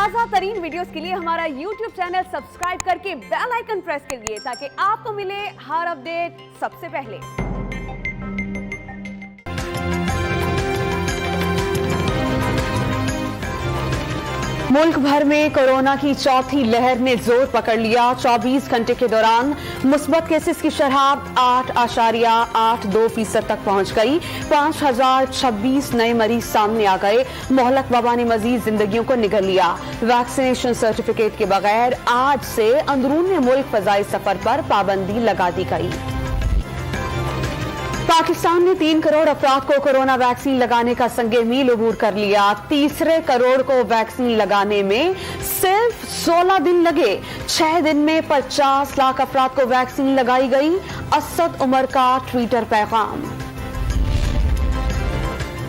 ताज़ा तरीन वीडियोस के लिए हमारा YouTube चैनल सब्सक्राइब करके बेल आइकन प्रेस करिए ताकि आपको मिले हर अपडेट सबसे पहले। मुल्क भर में कोरोना की चौथी लहर ने जोर पकड़ लिया। 24 घंटे के दौरान मुस्बत केसेस की शरह 8.82% तक पहुंच गई। 5026 नए मरीज सामने आ गए। मोहलक वबा ने मजीद जिंदगियों को निगल लिया। वैक्सीनेशन सर्टिफिकेट के बगैर आज से अंदरून मुल्क फजाई सफर पर पाबंदी लगा दी गई। पाकिस्तान ने 3 करोड़ अफराद को कोरोना वैक्सीन लगाने का संगे मील अबूर कर लिया। तीसरे करोड़ को वैक्सीन लगाने में सिर्फ 16 दिन लगे। 6 दिन में 50 लाख अफराद को वैक्सीन लगाई गई। असद उमर का ट्विटर पैगाम।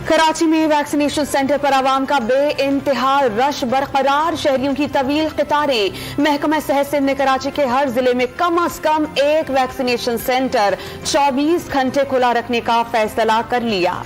कराची में वैक्सीनेशन सेंटर पर आवाम का बेइंतहा रश बरकरार। शहरियों की तवील कतारें। महकमा सेहत सिंध ने कराची के हर जिले में कम अज कम एक वैक्सीनेशन सेंटर 24 घंटे खुला रखने का फैसला कर लिया।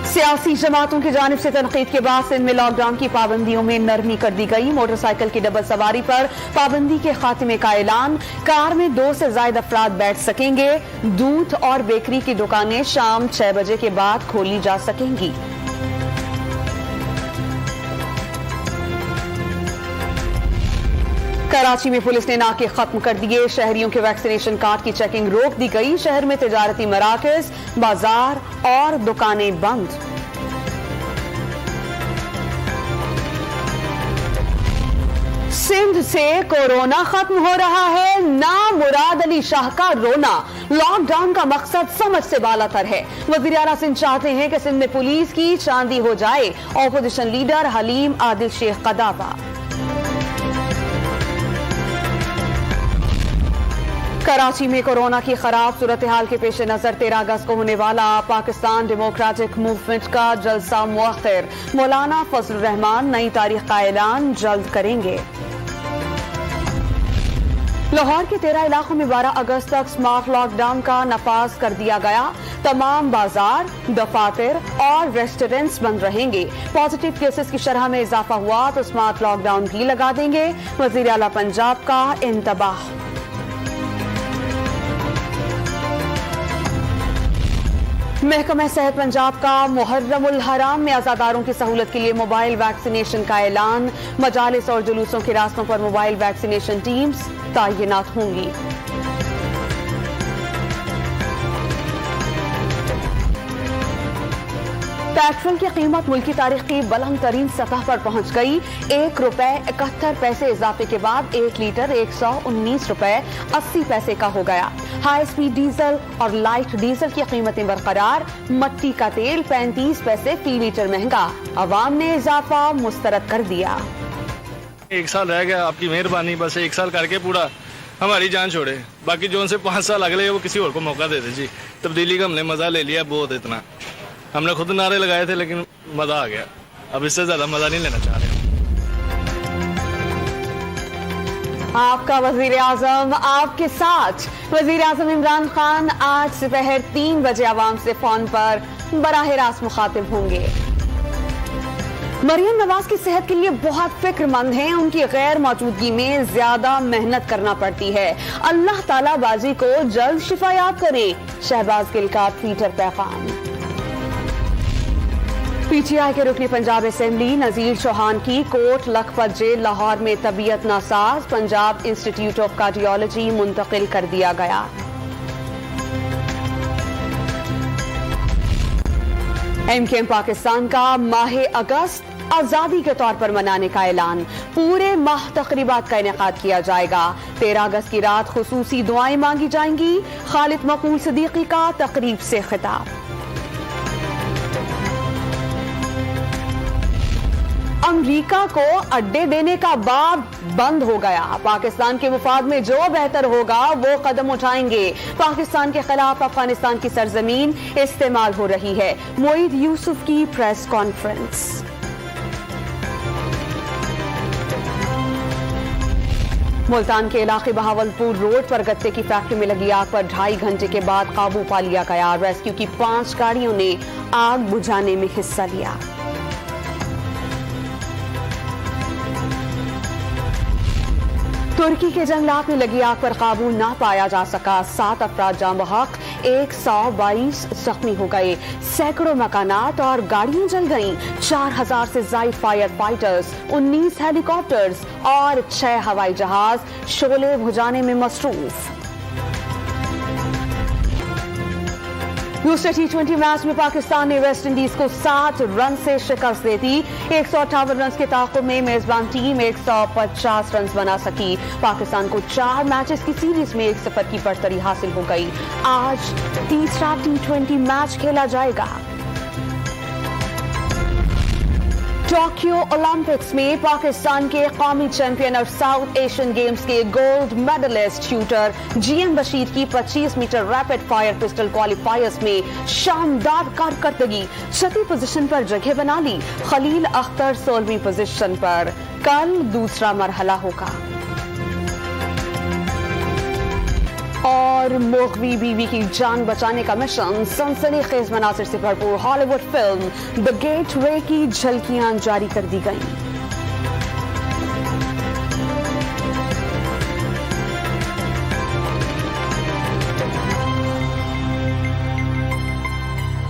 सियासी जमातों की जानिब से तनकीद के बाद सिंध में लॉकडाउन की पाबंदियों में नरमी कर दी गई। मोटरसाइकिल की डबल सवारी पर पाबंदी के खात्मे का ऐलान। कार में 2 से ज्यादा अफराद बैठ सकेंगे। दूध और बेकरी की दुकानें शाम 6 बजे के बाद खोली जा सकेंगी। कराची में पुलिस ने नाके खत्म कर दिए। शहरियों के वैक्सीनेशन कार्ड की चेकिंग रोक दी गई। शहर में तिजारती मराकज, बाजार और दुकानें बंद। सिंध से कोरोना खत्म हो रहा है ना मुराद अली शाह का रोना। लॉकडाउन का मकसद समझ से बालातर है। वज़ीर आला सिंध चाहते हैं कि सिंध में पुलिस की चांदी हो जाए। ऑपोजिशन लीडर हलीम आदिल शेख का दावा। कराची में कोरोना की खराब सूरत हाल के पेश नजर 13 अगस्त को होने वाला पाकिस्तान डेमोक्रेटिक मूवमेंट का जलसा मुअख्खर। मौलाना फजलुर रहमान नई तारीख का ऐलान जल्द करेंगे। लाहौर के 13 इलाकों में 12 अगस्त तक स्मार्ट लॉकडाउन का नफाज कर दिया गया। तमाम बाजार, दफातर और रेस्टोरेंट्स बंद रहेंगे। पॉजिटिव केसेस की शरह में इजाफा हुआ तो स्मार्ट लॉकडाउन भी लगा देंगे। वज़ीर आला पंजाब का इंतबाह। महकमा सेहत पंजाब का मुहर्रमुल हराम में अज़ादारों की सहूलत के लिए मोबाइल वैक्सीनेशन का ऐलान। मजालिस और जुलूसों के रास्तों पर मोबाइल वैक्सीनेशन टीम्स तैनात होंगी। पेट्रोल की कीमत मुल्की तारीख की बुलंद तरीन सतह पर पहुंच गई। 1 रुपए 71 पैसे इजाफे के बाद 1 लीटर 119 रुपए 80 पैसे का हो गया। हाई स्पीड डीजल और लाइट डीजल की कीमतें बरकरार। मट्टी का तेल 35 पैसे फी लीटर महंगा। अवाम ने इजाफा मुस्तरद कर दिया। 1 साल रह गया, आपकी मेहरबानी, बस 1 साल करके पूरा हमारी जान छोड़े। बाकी जो उनसे 5 साल अगले वो किसी और को मौका दे दे जी। तब्दीली का हमने मजा ले लिया बहुत। इतना हमने खुद नारे लगाए थे लेकिन मजा आ गया। अब इससे ज्यादा मजा नहीं लेना चाह रहे। आपका वजीर आजम आपके साथ। वजीर आजम इमरान खान आज दोपहर 3 बजे आवाम से फोन पर बराह रास्त मुखातिब होंगे। मरियम नवाज की सेहत के लिए बहुत फिक्रमंद हैं। उनकी गैर मौजूदगी में ज्यादा मेहनत करना पड़ती है। अल्लाह ताला बाजी को जल्द शिफायाब करे। शहबाज गिल का ट्विटर पैगाम। पीटीआई के रुकनी पंजाब असेंबली नजीर चौहान की कोट लखपत जेल लाहौर में तबीयत NASA's. Punjab institute of cardiology मुंतकिल कर दिया गया। एमकेएम पाकिस्तान का माह अगस्त आजादी के तौर पर मनाने का ऐलान। पूरे माह तकरीबात का इनेकाद किया जाएगा। 13 अगस्त की रात खुसूसी दुआएं मांगी जाएंगी। खालिद मकबूल सिद्दीकी का तकरीब से खिताब। अमरीका को अड्डे देने का बाब बंद हो गया। पाकिस्तान के मुफाद में जो बेहतर होगा वो कदम उठाएंगे। पाकिस्तान के खिलाफ अफगानिस्तान की सरजमीन इस्तेमाल हो रही है। मोईद यूसुफ की प्रेस कॉन्फ्रेंस। ملتان کے علاقے بہاولپور روڈ پر گتے کی فیکٹری میں لگی آگ پر 2.5 گھنٹے کے بعد قابو پا لیا گیا. ریسکیو کی 5 گاڑیوں نے آگ بجھانے میں حصہ لیا. ترکی کے جنگلات میں لگی آگ پر قابو نہ پایا جا سکا. 7 افراد جاں بحق، 122 زخمی ہو گئے. سینکڑوں مکانات اور گاڑیاں جل گئیں. 4000 سے زائد فائر فائٹرز، 19 ہیلی کاپٹرز اور 6 ہوائی جہاز شعلے بجھانے میں مصروف. دوسرے T20 میچ میں پاکستان نے ویسٹ انڈیز کو 7 رن سے شکست دے دی. 158 رنز کے تعاقب میں میزبان ٹیم 150 رنز بنا سکی. پاکستان کو 4 میچز کی سیریز میں 1-0 کی برتری حاصل ہو گئی. آج تیسرا T20 میچ کھیلا جائے گا. ٹوکیو اولمپکس میں پاکستان کے قومی چیمپئن اور ساؤتھ ایشین گیمز کے gold medallist shooter GM Bashir کی 25 metre rapid fire pistol qualifiers میں شاندار کارکردگی. 6 پوزیشن پر جگہ بنا لی. خلیل اختر 16ویں پوزیشن پر. کل دوسرا مرحلہ ہوگا. اور مغوی بیوی کی جان بچانے کا مشن، سنسنی خیز مناظر سے بھرپور ہالی ووڈ فلم دی گیٹ وے کی جھلکیاں جاری کر دی گئیں.